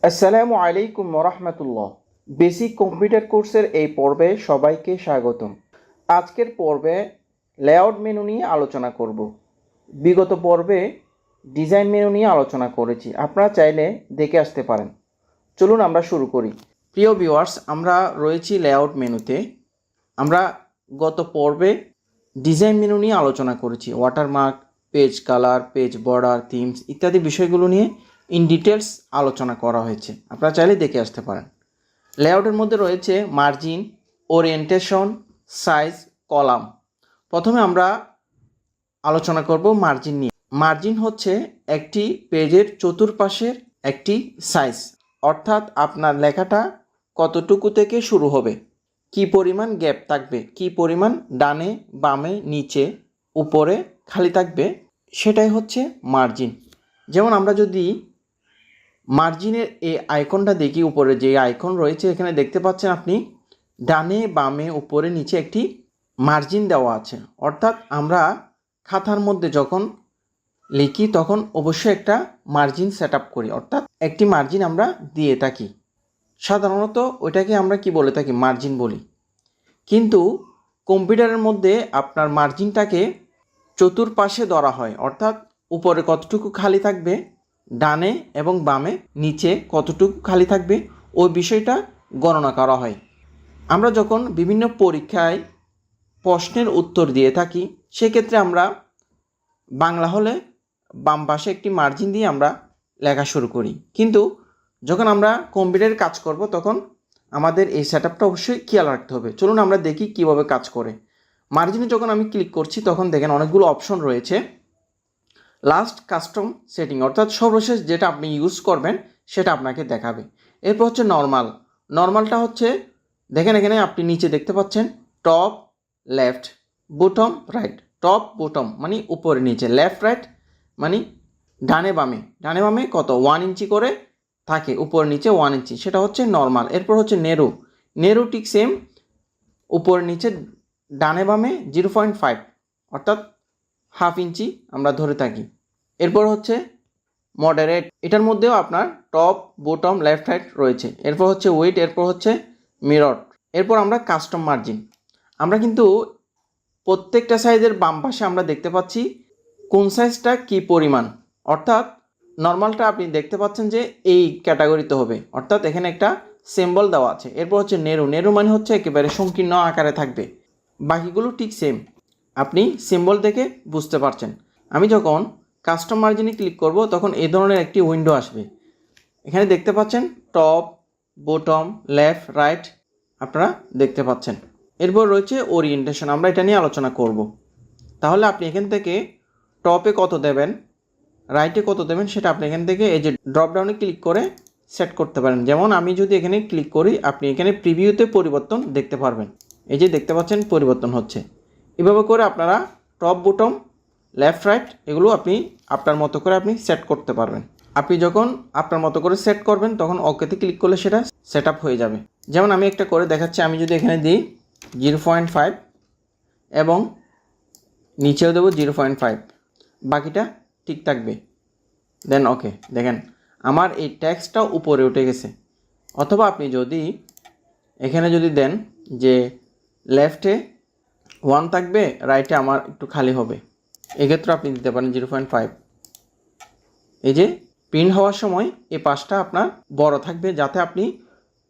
আসসালামু আলাইকুম ওরহমতুল্লাহ। বেসিক কম্পিউটার কোর্সের এই পর্বে সবাইকে স্বাগতম। আজকের পর্বে লেআউট মেনু নিয়ে আলোচনা করব। বিগত পর্বে ডিজাইন মেনু নিয়ে আলোচনা করেছি, আপনারা চাইলে দেখে আসতে পারেন। চলুন আমরা শুরু করি। প্রিয় ভিউয়ার্স, আমরা রয়েছি লেআউট মেনুতে। আমরা গত পর্বে ডিজাইন মেনু নিয়ে আলোচনা করেছি। Watermark, page colour, page border, themes ইত্যাদি বিষয়গুলো নিয়ে ইন ডিটেলস আলোচনা করা হয়েছে, আপনারা চাইলে দেখে আসতে পারেন। লেআউটের মধ্যে রয়েছে মার্জিন, ওরিয়েন্টেশন, সাইজ, কলাম। প্রথমে আমরা আলোচনা করব মার্জিন নিয়ে। মার্জিন হচ্ছে একটি পেজের চতুর্পাশের একটি সাইজ, অর্থাৎ আপনার লেখাটা কতটুকু থেকে শুরু হবে, কি পরিমাণ গ্যাপ থাকবে, কি পরিমাণ ডানে বামে নিচে উপরে খালি থাকবে, সেটাই হচ্ছে মার্জিন। যেমন আমরা যদি মার্জিনের এই আইকনটা দেখি, উপরে যে আইকন রয়েছে এখানে দেখতে পাচ্ছেন আপনি ডানে বামে উপরে নিচে একটি মার্জিন দেওয়া আছে। অর্থাৎ আমরা খাতার মধ্যে যখন লিখি তখন অবশ্যই একটা মার্জিন সেট আপ করি, অর্থাৎ একটি মার্জিন আমরা দিয়ে থাকি। সাধারণত ওইটাকে আমরা কি বলে থাকি, মার্জিন বলি। কিন্তু কম্পিউটারের মধ্যে আপনার মার্জিনটাকে চতুর্পাশে ধরা হয়, অর্থাৎ উপরে কতটুকু খালি থাকবে, ডানে এবং বামে নিচে কতটুকু খালি থাকবে, ওই বিষয়টা গণনা করা হয়। আমরা যখন বিভিন্ন পরীক্ষায় প্রশ্নের উত্তর দিয়ে থাকি, সেক্ষেত্রে আমরা বাংলা হলে বাম পাশে একটি মার্জিন দিয়ে আমরা লেখা শুরু করি। কিন্তু যখন আমরা কম্পিউটারে কাজ করব তখন আমাদের এই সেটআপটা অবশ্যই খেয়াল রাখতে হবে। চলুন আমরা দেখি কিভাবে কাজ করে। মার্জিনে যখন আমি ক্লিক করছি তখন দেখেন অনেকগুলো অপশন রয়েছে। লাস্ট কাস্টম সেটিং, অর্থাৎ সর্বশেষ যেটা আপনি ইউজ করবেন সেটা আপনাকে দেখাবে। এরপর হচ্ছে নর্মাল। নর্মালটা হচ্ছে দেখেন এখানে আপনি নিচে দেখতে পাচ্ছেন top left, bottom right. Top bottom মানে উপরে নিচে, লেফট রাইট মানে ডানে বামে। ডানে বামে কত 1 ইঞ্চি করে থাকে, উপর নিচে 1 ইঞ্চি, সেটা হচ্ছে নর্মাল। এরপর হচ্ছে নেরো। নেরো ঠিক সেম, উপর নিচে ডানে বামে 0.5 অর্থাৎ হাফ ইঞ্চি আমরা ধরে থাকি। এরপর হচ্ছে মডারেট, এটার মধ্যেও আপনার টপ বটম লেফট রাইট রয়েছে। এরপর হচ্ছে উইড, এরপর হচ্ছে মিরর। এরপর আমরা কাস্টম মার্জিন। আমরা কিন্তু প্রত্যেকটা সাইজের বাম পাশে আমরা দেখতে পাচ্ছি কোন সাইজটা কি পরিমাণ, অর্থাৎ নর্মালটা আপনি দেখতে পাচ্ছেন যে এই ক্যাটাগরিতে হবে, অর্থাৎ এখানে একটা সিম্বল দেওয়া আছে। এরপর হচ্ছে নেরো। নেরো মানে হচ্ছে একেবারে সংকীর্ণ আকারে থাকবে। বাকিগুলো ঠিক সেম, আপনি সিম্বল দেখে বুঝতে পারছেন। আমি যখন কাস্টম মার্জিনে ক্লিক করব তখন এই ধরনের একটি উইন্ডো আসবে। এখানে দেখতে পাচ্ছেন টপ বটম লেফট রাইট আপনারা দেখতে পাচ্ছেন। এরপর রয়েছে ওরিয়েন্টেশন, আমরা এটা নিয়ে আলোচনা করব। তাহলে আপনি এখান থেকে টপে কত দেবেন, রাইটে কত দেবেন, সেটা আপনি এখান থেকে এই যে ড্রপডাউনে ক্লিক করে সেট করতে পারেন। যেমন আমি যদি এখানে ক্লিক করি, আপনি এখানে প্রিভিউতে পরিবর্তন দেখতে পারবেন। এই যে দেখতে পাচ্ছেন পরিবর্তন হচ্ছে। এভাবে করে আপনারা টপ বটম লেফট রাইট এগুলো আপনি আপনার মতো করে আপনি সেট করতে পারবেন। আপনি যখন আপনার মতো করে সেট করবেন তখন ওকেতে ক্লিক করলে সেটা সেট আপ হয়ে যাবে। যেমন আমি একটা করে দেখাচ্ছি। আমি যদি এখানে দিই 0.5 এবং নিচেও দেবো 0.5, বাকিটা ঠিক থাকবে, দেন ওকে। দেখেন আমার এই ট্যাক্সটা উপরে উঠে গেছে। অথবা আপনি যদি এখানে যদি দেন যে লেফটে 1 থাকবে, রাইটে আমার একটু খালি হবে, এক্ষেত্রে আপনি দিতে পারেন 0.5। এই যে প্রিন্ট হওয়ার সময় এই পাশটা আপনার বড় থাকবে, যাতে আপনি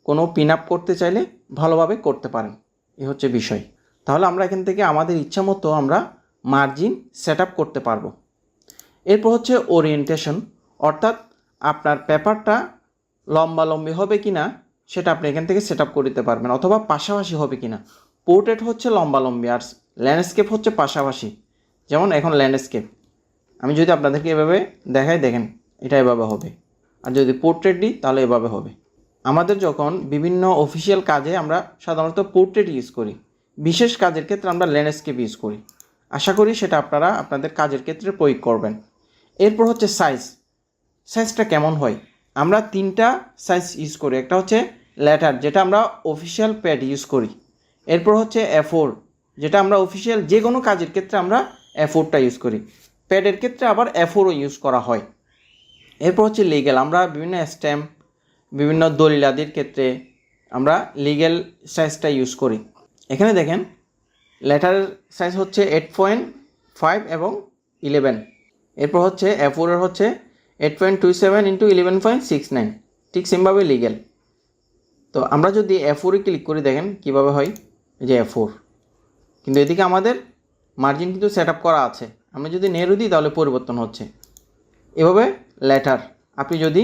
কোনো পিন আপ করতে চাইলে ভালোভাবে করতে পারেন। এই হচ্ছে বিষয়। তাহলে আমরা এখান থেকে আমাদের ইচ্ছা মতো আমরা মার্জিন সেট আপ করতে পারবো। এরপর হচ্ছে ওরিয়েন্টেশন, অর্থাৎ আপনার পেপারটা লম্বালম্বি হবে কি না সেটা আপনি এখান থেকে সেট আপ করে দিতে পারবেন, অথবা পাশাপাশি হবে কি না। পোর্ট্রেট হচ্ছে লম্বালম্বি আর ল্যান্ডস্কেপ হচ্ছে পাশাপাশি। যেমন এখন ল্যান্ডস্কেপ আমি যদি আপনাদেরকে এভাবে দেখাই, দেখেন এটা এভাবে হবে। আর যদি পোর্ট্রেট দিই তাহলে এভাবে হবে। আমাদের যখন বিভিন্ন অফিসিয়াল কাজে আমরা সাধারণত পোর্ট্রেট ইউজ করি, বিশেষ কাজের ক্ষেত্রে আমরা ল্যান্ডস্কেপ ইউজ করি। আশা করি সেটা আপনারা আপনাদের কাজের ক্ষেত্রে প্রয়োগ করবেন। এরপর হচ্ছে সাইজ। সাইজটা কেমন হয়, আমরা 3টা সাইজ ইউজ করি। একটা হচ্ছে লেটার, যেটা আমরা অফিসিয়াল প্যাড ইউজ করি। এরপর হচ্ছে A4, যেটা আমরা অফিসিয়াল যে কোনো কাজের ক্ষেত্রে আমরা A4টা ইউজ করি। প্যাডের ক্ষেত্রে আবার A4ও ইউজ করা হয়। এরপর হচ্ছে লিগ্যাল, আমরা বিভিন্ন স্ট্যাম্প বিভিন্ন দলিল আদির ক্ষেত্রে আমরা লিগ্যাল সাইজটা ইউজ করি। এখানে দেখেন লেটারের সাইজ হচ্ছে 8.5 এবং 11। এরপর হচ্ছে A4 এর হচ্ছে 8.27 ইন্টু 11.69, ঠিক সেমভাবে লিগ্যাল। তো আমরা যদি A4 এ ক্লিক করি দেখেন কীভাবে হয়, এই যে A4, কিন্তু এদিকে আমাদের মার্জিন কিন্তু সেট আপ করা আছে। আমরা যদি নেরো দিই তাহলে পরিবর্তন হচ্ছে। এভাবে লেটার আপনি যদি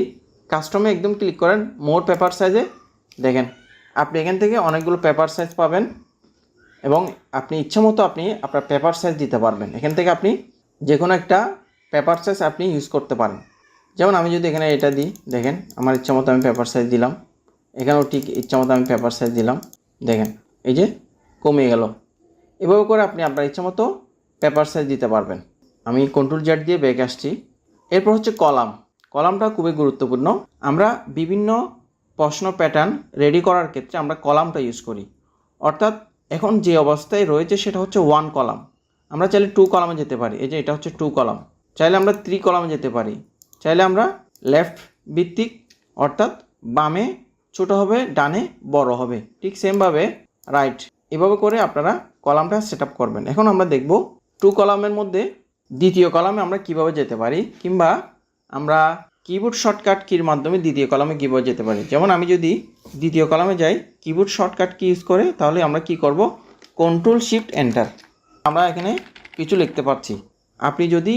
কাস্টমে একদম ক্লিক করেন মোর পেপার সাইজে, দেখেন আপনি এখান থেকে অনেকগুলো পেপার সাইজ পাবেন এবং আপনি ইচ্ছা মতো আপনি আপনার পেপার সাইজ দিতে পারবেন। এখান থেকে আপনি যে কোনো একটা পেপার সাইজ আপনি ইউজ করতে পারেন। যেমন আমি যদি এখানে এটা দিই, দেখেন আমার ইচ্ছা মতো আমি পেপার সাইজ দিলাম, এখানেও ঠিক ইচ্ছা মতো আমি পেপার সাইজ দিলাম, দেখেন এই যে কমে গেল। এভাবে করে আপনি আপনার ইচ্ছা মতো পেপার সাইজ দিতে পারবেন। আমি Ctrl Z দিয়ে ব্যাক আসছি। এরপর হচ্ছে কলাম। কলামটা খুবই গুরুত্বপূর্ণ। আমরা বিভিন্ন প্রশ্ন প্যাটার্ন রেডি করার ক্ষেত্রে আমরা কলামটা ইউজ করি। অর্থাৎ এখন যে অবস্থায় রয়েছে সেটা হচ্ছে 1 কলাম। আমরা চাইলে 2 কলামে যেতে পারি, এই যে এটা হচ্ছে 2 কলাম। চাইলে আমরা 3 কলামে যেতে পারি, চাইলে আমরা লেফট ভিত্তিক অর্থাৎ বামে ছোট হবে, ডানে বড় হবে, ঠিক সেমভাবে রাইট। এভাবে করে আপনারা কলামটা সেট আপ করবেন। এখন আমরা দেখব 2 কলামের মধ্যে দ্বিতীয় কলামে আমরা কিভাবে যেতে পারি, কিংবা আমরা কিবোর্ড শর্টকাট কির মাধ্যমে দ্বিতীয় কলামে কীভাবে যেতে পারি। যেমন আমি যদি দ্বিতীয় কলামে যাই কিবোর্ড শর্টকাট কি ইউজ করে, তাহলে আমরা কি করব, Ctrl Shift Enter। আমরা এখানে কিছু লিখতে পারছি। আপনি যদি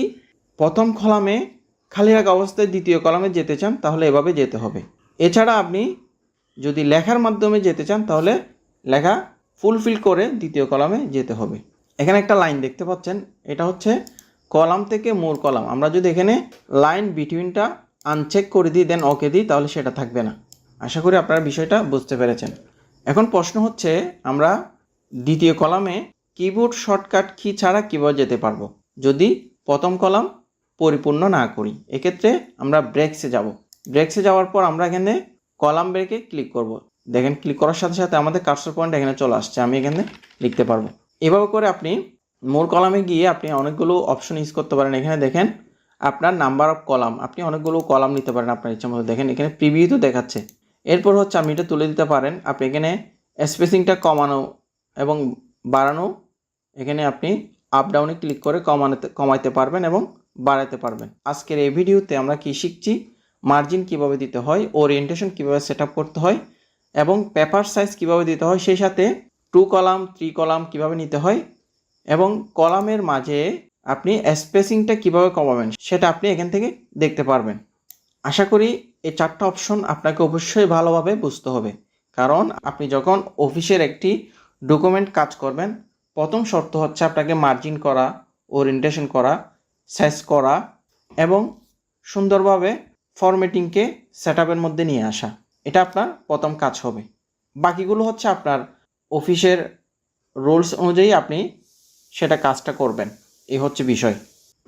প্রথম কলামে খালি রাখা অবস্থায় দ্বিতীয় কলামে যেতে চান তাহলে এভাবে যেতে হবে। এছাড়া আপনি যদি লেখার মাধ্যমে যেতে চান তাহলে লেখা ফুলফিল করে দ্বিতীয় কলামে যেতে হবে। এখানে একটা লাইন দেখতে পাচ্ছেন, এটা হচ্ছে কলাম থেকে মোর কলাম। আমরা যদি এখানে লাইন বিটুইনটা আনচেক করে দিই দেন ওকে দিই তাহলে সেটা থাকবে না। আশা করি আপনারা বিষয়টা বুঝতে পেরেছেন। এখন প্রশ্ন হচ্ছে আমরা দ্বিতীয় কলামে কিবোর্ড শর্টকাট কি ছাড়া কীভাবে যেতে পারবো যদি প্রথম কলাম পরিপূর্ণ না করি। এক্ষেত্রে আমরা ব্রেকসে যাব। ব্রেকসে যাওয়ার পর আমরা এখানে কলাম ব্রেকে ক্লিক করব। দেখেন ক্লিক করার সাথে সাথে আমাদের কার্সর পয়েন্ট এখানে চলে আসছে, আমি এখানে লিখতে পারবো। এভাবে করে আপনি মোর কলামে গিয়ে আপনি অনেকগুলো অপশন ইউজ করতে পারেন। এখানে দেখেন আপনার নাম্বার অফ কলাম, আপনি অনেকগুলো কলাম নিতে পারেন আপনার ইচ্ছা মতো। দেখেন এখানে প্রিভিউ তো দেখাচ্ছে। এরপর হচ্ছে আপনি এটা তুলে দিতে পারেন। আপনি এখানে স্পেসিংটা কমানো এবং বাড়ানো, এখানে আপনি আপ ডাউনে ক্লিক করে কমাইতে পারবেন এবং বাড়াতে পারবেন। আজকের এই ভিডিওতে আমরা কি শিখছি, মার্জিন কিভাবে দিতে হয়, ওরিয়েন্টেশন কিভাবে সেট আপ করতে হয় এবং পেপার সাইজ কিভাবে দিতে হয়, সেই সাথে 2 কলাম 3 কলাম কিভাবে নিতে হয় এবং কলামের মাঝে আপনি স্পেসিংটা কিভাবে কমাবেন সেটা আপনি এখান থেকে দেখতে পারবেন। আশা করি এই 4টা অপশন আপনাকে অবশ্যই ভালোভাবে বুঝতে হবে, কারণ আপনি যখন অফিসের একটি ডকুমেন্ট কাজ করবেন প্রথম শর্ত হচ্ছে আপনাকে মার্জিন করা, ওরিয়েন্টেশন করা, সাইজ করা এবং সুন্দরভাবে ফরম্যাটিংকে সেটআপের মধ্যে নিয়ে আসা। এটা আপনার প্রথম কাজ হবে। বাকিগুলো হচ্ছে আপনার অফিসের রুলস অনুযায়ী আপনি সেটা কাজটা করবেন। এই হচ্ছে বিষয়।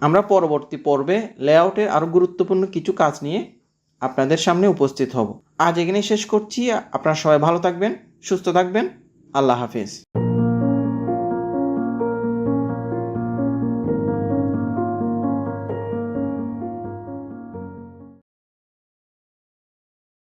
আমরা পরবর্তী পর্বে লেআউটের আরও গুরুত্বপূর্ণ কিছু কাজ নিয়ে আপনাদের সামনে উপস্থিত হব। আজ এখানেই শেষ করছি। আপনারা সবাই ভালো থাকবেন, সুস্থ থাকবেন। আল্লাহ হাফেজ।